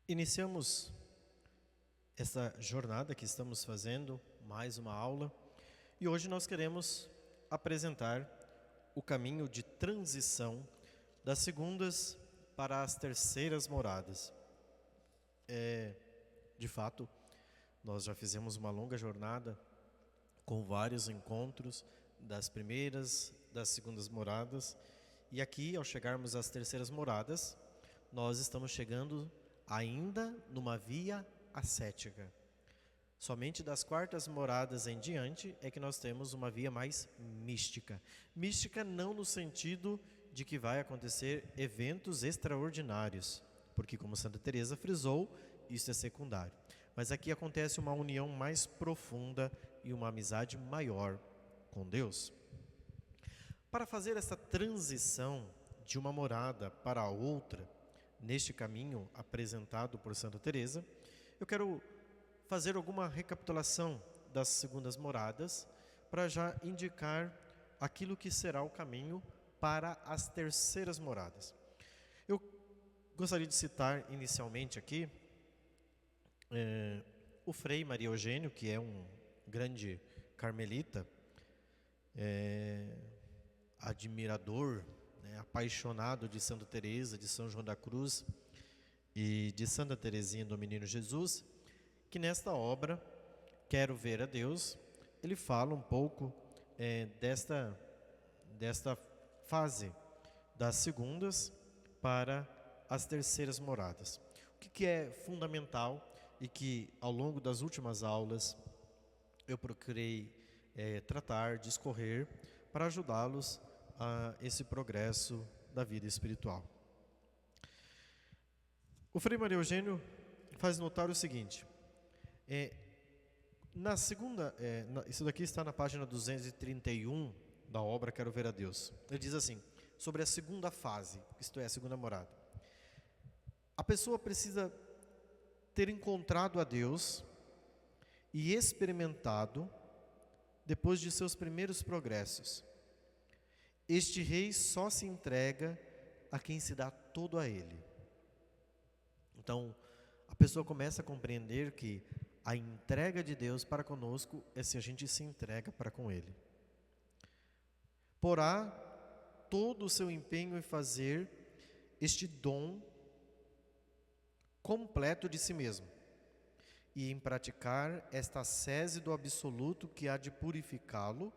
Iniciamos essa jornada que estamos fazendo, mais uma aula, e hoje nós queremos apresentar o caminho de transição das segundas para as terceiras moradas. De fato, nós já fizemos uma longa jornada com vários encontros das primeiras, das segundas moradas, e aqui, ao chegarmos às terceiras moradas, nós estamos chegando ainda numa via ascética. Somente das quartas moradas em diante é que nós temos uma via mais mística. Mística não no sentido de que vai acontecer eventos extraordinários, porque como Santa Teresa frisou, isso é secundário. Mas aqui acontece uma união mais profunda e uma amizade maior com Deus. Para fazer essa transição de uma morada para a outra, neste caminho apresentado por Santa Teresa, eu quero fazer alguma recapitulação das segundas moradas para já indicar aquilo que será o caminho para as terceiras moradas. Eu gostaria de citar inicialmente aqui o Frei Maria Eugênio, que é um grande carmelita, admirador, apaixonado de Santa Teresa, de São João da Cruz e de Santa Teresinha do Menino Jesus, que nesta obra, Quero Ver a Deus, ele fala um pouco desta fase das segundas para as terceiras moradas. O que é fundamental e que ao longo das últimas aulas eu procurei tratar, discorrer, para ajudá-los a esse progresso da vida espiritual. O Frei Maria Eugênio faz notar o seguinte, na segunda, isso daqui está na página 231 da obra Quero Ver a Deus. Ele diz assim, sobre a segunda fase, isto é, a segunda morada. A pessoa precisa ter encontrado a Deus e experimentado depois de seus primeiros progressos. Este rei só se entrega a quem se dá todo a ele. Então, a pessoa começa a compreender que a entrega de Deus para conosco é se a gente se entrega para com Ele. Porá todo o seu empenho em fazer este dom completo de si mesmo e em praticar esta ascese do absoluto que há de purificá-lo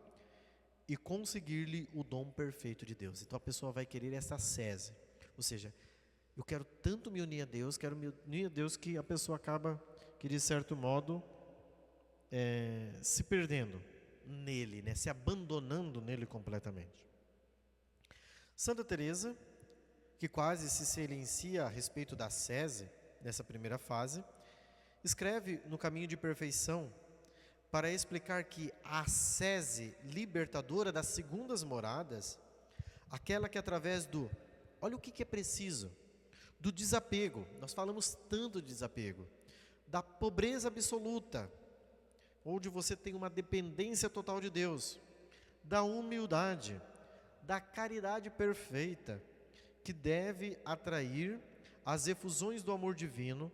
e conseguir-lhe o dom perfeito de Deus. Então a pessoa vai querer essa ascese, ou seja, eu quero tanto me unir a Deus, quero me unir a Deus, que a pessoa acaba, que de certo modo, se perdendo nele, se abandonando nele completamente. Santa Teresa, que quase se silencia a respeito da ascese, nessa primeira fase, escreve no Caminho de Perfeição, para explicar que a ascese libertadora das segundas moradas, aquela que através do, olha o que é preciso, do desapego, nós falamos tanto de desapego, da pobreza absoluta, onde você tem uma dependência total de Deus, da humildade, da caridade perfeita, que deve atrair as efusões do amor divino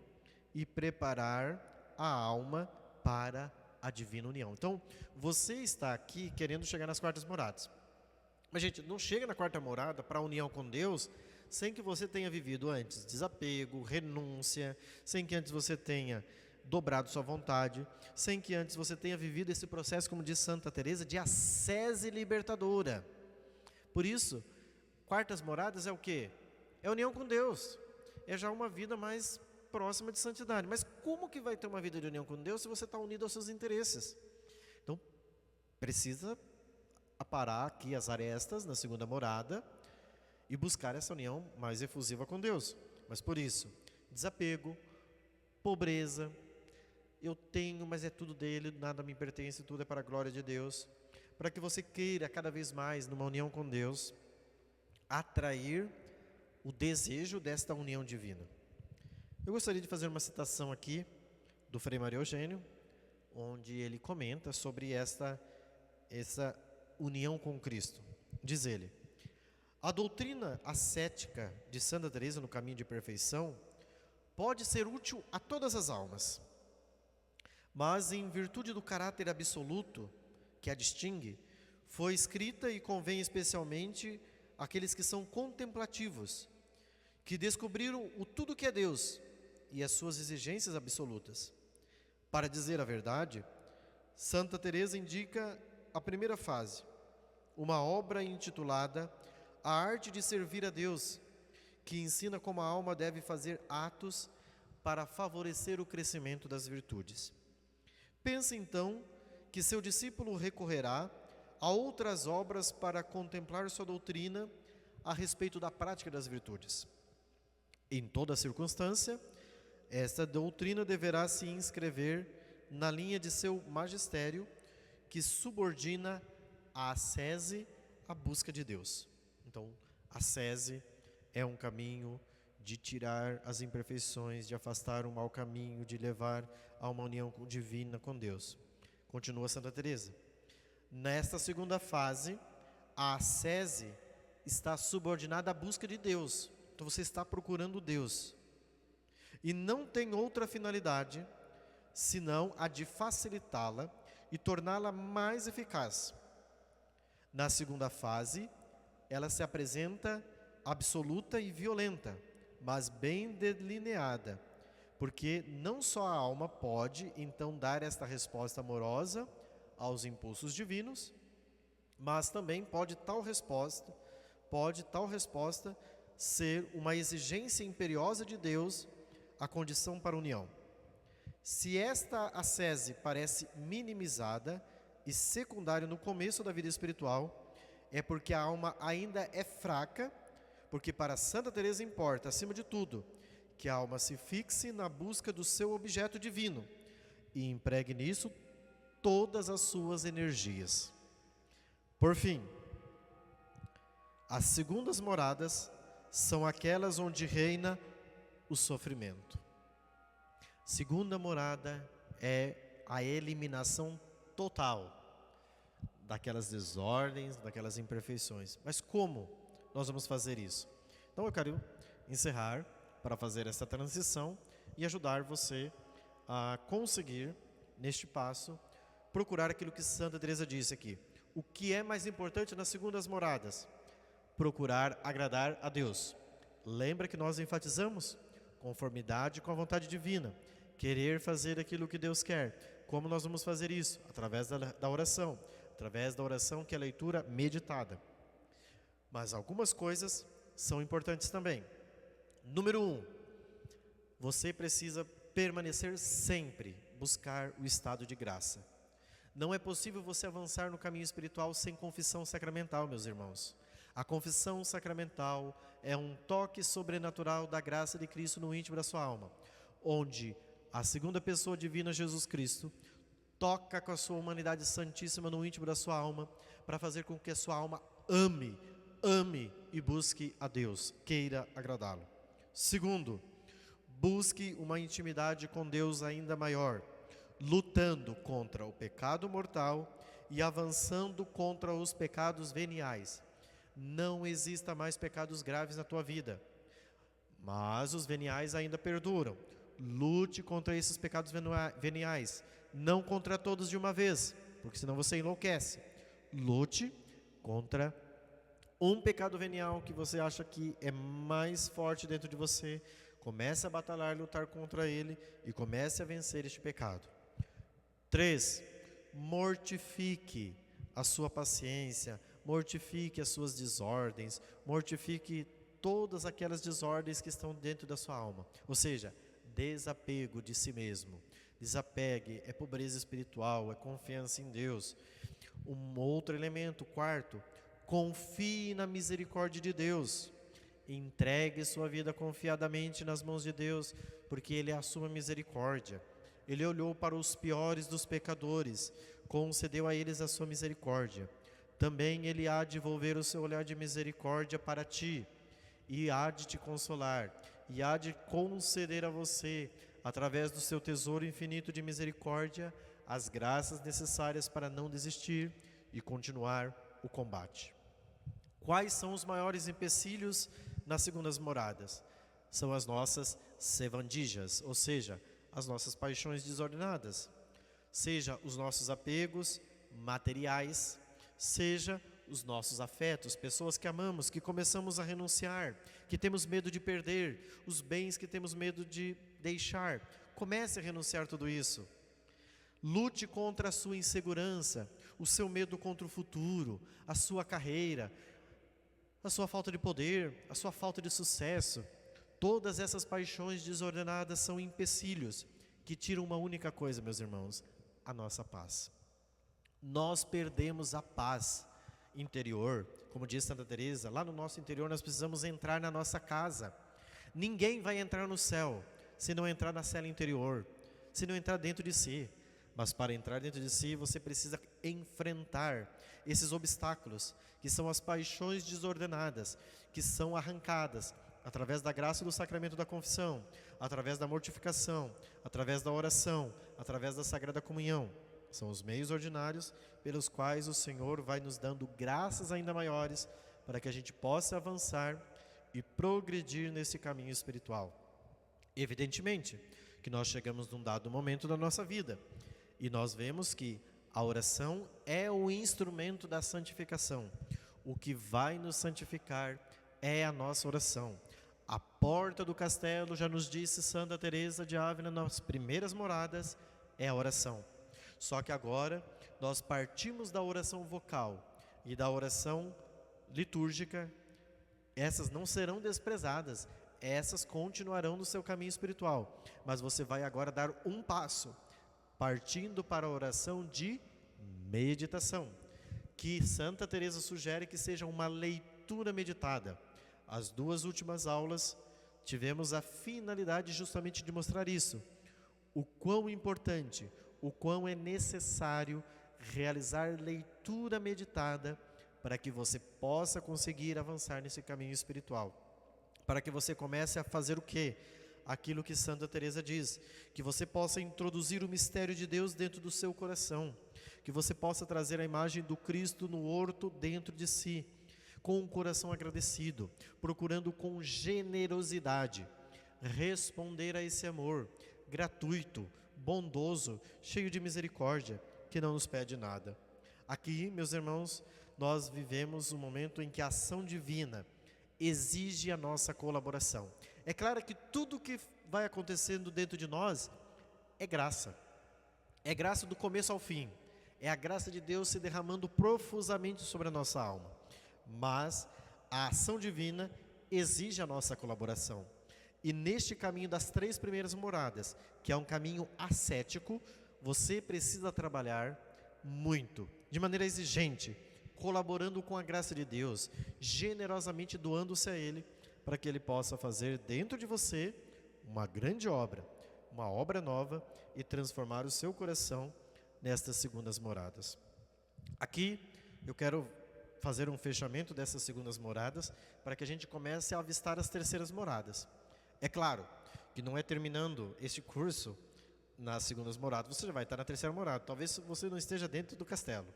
e preparar a alma para a divina união. Então, você está aqui querendo chegar nas quartas moradas. Mas, gente, não chega na quarta morada para a união com Deus sem que você tenha vivido antes desapego, renúncia, sem que antes você tenha dobrado sua vontade, sem que antes você tenha vivido esse processo, como diz Santa Teresa, de ascese libertadora. Por isso, quartas moradas é o quê? É união com Deus. É já uma vida mais próxima de santidade. Mas como que vai ter uma vida de união com Deus se você está unido aos seus interesses? Então, precisa aparar aqui as arestas na segunda morada e buscar essa união mais efusiva com Deus. Mas por isso, desapego, pobreza, eu tenho, mas é tudo dele, nada me pertence, tudo é para a glória de Deus. Para que você queira cada vez mais, numa união com Deus, atrair o desejo desta união divina. Eu gostaria de fazer uma citação aqui do Frei Maria Eugênio, onde ele comenta sobre essa união com Cristo. Diz ele, a doutrina ascética de Santa Teresa no Caminho de Perfeição pode ser útil a todas as almas, mas em virtude do caráter absoluto que a distingue, foi escrita e convém especialmente àqueles que são contemplativos, que descobriram o tudo que é Deus e as suas exigências absolutas. Para dizer a verdade, Santa Teresa indica a primeira fase, uma obra intitulada A Arte de Servir a Deus, que ensina como a alma deve fazer atos para favorecer o crescimento das virtudes. Pensa então que seu discípulo recorrerá a outras obras para contemplar sua doutrina a respeito da prática das virtudes. Em toda circunstância, esta doutrina deverá se inscrever na linha de seu magistério, que subordina a ascese à busca de Deus. Então, a ascese é um caminho de tirar as imperfeições, de afastar o mau caminho, de levar a uma união divina com Deus. Continua Santa Teresa. Nesta segunda fase, a ascese está subordinada à busca de Deus. Então você está procurando Deus. E não tem outra finalidade senão a de facilitá-la e torná-la mais eficaz. Na segunda fase, ela se apresenta absoluta e violenta, mas bem delineada, porque não só a alma pode então dar esta resposta amorosa aos impulsos divinos, mas também pode tal resposta ser uma exigência imperiosa de Deus, a condição para a união. Se esta ascese parece minimizada e secundária no começo da vida espiritual, é porque a alma ainda é fraca, porque para Santa Teresa importa, acima de tudo, que a alma se fixe na busca do seu objeto divino e empregue nisso todas as suas energias. Por fim, as segundas moradas são aquelas onde reina o sofrimento. Segunda morada é a eliminação total daquelas desordens, daquelas imperfeições. Mas como nós vamos fazer isso? Então eu quero encerrar para fazer essa transição e ajudar você a conseguir, neste passo, procurar aquilo que Santa Teresa disse aqui. O que é mais importante nas segundas moradas? Procurar agradar a Deus. Lembra que nós enfatizamos? Conformidade com a vontade divina. Querer fazer aquilo que Deus quer. Como nós vamos fazer isso? Através da oração. Através da oração, que é a leitura meditada. Mas algumas coisas são importantes também. Número 1, você precisa permanecer sempre, buscar o estado de graça. Não é possível você avançar no caminho espiritual sem confissão sacramental, meus irmãos. A confissão sacramental é um toque sobrenatural da graça de Cristo no íntimo da sua alma, onde a segunda pessoa divina, Jesus Cristo, toca com a sua humanidade santíssima no íntimo da sua alma, para fazer com que a sua alma ame e busque a Deus, queira agradá-lo. Segundo, busque uma intimidade com Deus ainda maior, lutando contra o pecado mortal e avançando contra os pecados veniais. Não exista mais pecados graves na tua vida, mas os veniais ainda perduram. Lute contra esses pecados veniais, não contra todos de uma vez, porque senão você enlouquece. Lute contra um pecado venial que você acha que é mais forte dentro de você. Comece a batalhar, lutar contra ele e comece a vencer este pecado. 3. Mortifique a sua paciência, mortifique as suas desordens, mortifique todas aquelas desordens que estão dentro da sua alma. Ou seja, desapego de si mesmo. Desapegue, é pobreza espiritual, é confiança em Deus. Um outro elemento, 4, confie na misericórdia de Deus. Entregue sua vida confiadamente nas mãos de Deus, porque Ele é a sua misericórdia. Ele olhou para os piores dos pecadores, concedeu a eles a sua misericórdia. Também Ele há de volver o seu olhar de misericórdia para ti, e há de te consolar, e há de conceder a você, através do seu tesouro infinito de misericórdia, as graças necessárias para não desistir e continuar o combate. Quais são os maiores empecilhos nas segundas moradas? são as nossas sevandijas, ou seja, as nossas paixões desordenadas, seja os nossos apegos materiais, seja os nossos afetos, pessoas que amamos, que começamos a renunciar, que temos medo de perder, os bens que temos medo de deixar. Comece a renunciar tudo isso. Lute contra a sua insegurança, o seu medo contra o futuro, a sua carreira, a sua falta de poder, a sua falta de sucesso. Todas essas paixões desordenadas são empecilhos que tiram uma única coisa, meus irmãos: a nossa paz. Nós perdemos a paz interior, como diz Santa Teresa, lá no nosso interior nós precisamos entrar na nossa casa. Ninguém vai entrar no céu se não entrar na cela interior, se não entrar dentro de si. Mas para entrar dentro de si, você precisa enfrentar esses obstáculos, que são as paixões desordenadas, que são arrancadas através da graça do sacramento da confissão, através da mortificação, através da oração, através da Sagrada Comunhão. São os meios ordinários pelos quais o Senhor vai nos dando graças ainda maiores para que a gente possa avançar e progredir nesse caminho espiritual. Evidentemente que nós chegamos num dado momento da nossa vida e nós vemos que a oração é o instrumento da santificação. O que vai nos santificar é a nossa oração. A porta do castelo, já nos disse Santa Teresa de Ávila nas primeiras moradas, é a oração. Só que agora nós partimos da oração vocal e da oração litúrgica. Essas não serão desprezadas, essas continuarão no seu caminho espiritual. Mas você vai agora dar um passo, partindo para a oração de meditação, que Santa Teresa sugere que seja uma leitura meditada. As duas últimas aulas tivemos a finalidade justamente de mostrar isso, o quão importante, o quão é necessário realizar leitura meditada para que você possa conseguir avançar nesse caminho espiritual. Para que você comece a fazer o quê? Aquilo que Santa Teresa diz, que você possa introduzir o mistério de Deus dentro do seu coração, que você possa trazer a imagem do Cristo no horto dentro de si, com um coração agradecido, procurando com generosidade responder a esse amor gratuito, bondoso, cheio de misericórdia, que não nos pede nada. Aqui, meus irmãos, nós vivemos um momento em que a ação divina exige a nossa colaboração. É claro que tudo que vai acontecendo dentro de nós é graça do começo ao fim, é a graça de Deus se derramando profusamente sobre a nossa alma, mas a ação divina exige a nossa colaboração. E neste caminho das 3 primeiras moradas, que é um caminho ascético, você precisa trabalhar muito, de maneira exigente, colaborando com a graça de Deus, generosamente doando-se a Ele, para que Ele possa fazer dentro de você uma grande obra, uma obra nova e transformar o seu coração nestas segundas moradas. Aqui eu quero fazer um fechamento dessas segundas moradas, para que a gente comece a avistar as terceiras moradas. É claro que não é terminando este curso nas segundas moradas, você já vai estar na terceira morada. Talvez você não esteja dentro do castelo.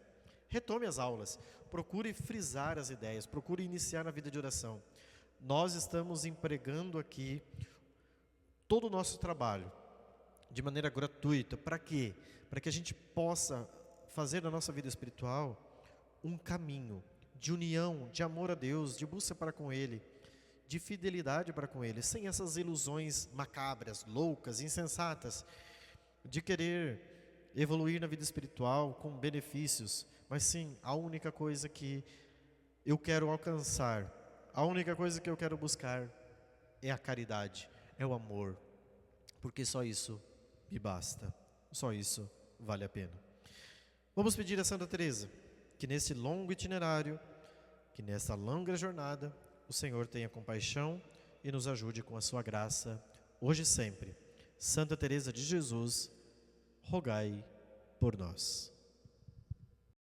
Retome as aulas, procure frisar as ideias, procure iniciar na vida de oração. Nós estamos empregando aqui todo o nosso trabalho de maneira gratuita. Para quê? Para que a gente possa fazer da nossa vida espiritual um caminho de união, de amor a Deus, de busca para com Ele, de fidelidade para com Ele, sem essas ilusões macabras, loucas, insensatas, de querer evoluir na vida espiritual com benefícios, mas sim, a única coisa que eu quero alcançar, a única coisa que eu quero buscar é a caridade, é o amor, porque só isso me basta, só isso vale a pena. Vamos pedir a Santa Teresa que nesse longo itinerário, que nessa longa jornada, o Senhor tenha compaixão e nos ajude com a sua graça, hoje e sempre. Santa Teresa de Jesus, rogai por nós.